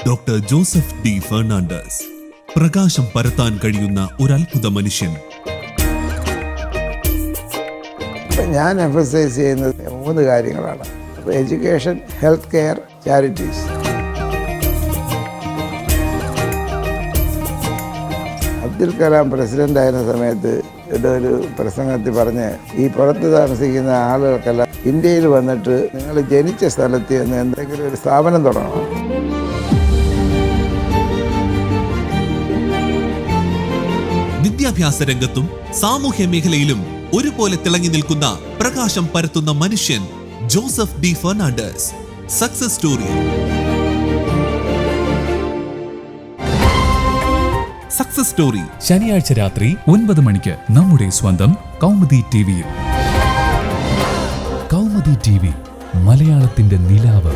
Doctor Joseph D Fernandez. പ്രകാശം പരത്താൻ കഴിയുന്ന ഒരു അത്ഭുത മനുഷ്യൻ. ഞാൻ എംഫസൈസ് ചെയ്യുന്നത് 3 കാര്യങ്ങളാണ്. Education, health care, charities. Abdul Kalam president ആയിരുന്ന സമയത്ത് ഒരു പ്രസംഗത്തിൽ പറഞ്ഞ് ഈ പുറത്ത് താമസിക്കുന്ന ആളുകൾക്കെല്ലാം ഇന്ത്യയിൽ വന്നിട്ട് നിങ്ങൾ ജനിച്ച സ്ഥലത്ത് നിന്ന് എന്തെങ്കിലും ഒരു സ്ഥാപനം തുടങ്ങണം. വിദ്യാഭ്യാസ രംഗത്തും സാമൂഹ്യ മേഖലയിലും ഒരുപോലെ തിളങ്ങി നിൽക്കുന്ന പ്രകാശം പരത്തുന്ന മനുഷ്യൻ Joseph D Fernandez. Success story. Success story ശനിയാഴ്ച രാത്രി 9 മണിക്ക് നമ്മുടെ സ്വന്തം കൗമുദി ടിവിയിൽ. കൗമുദി ടിവി, മലയാളത്തിന്റെ നിലാവ്.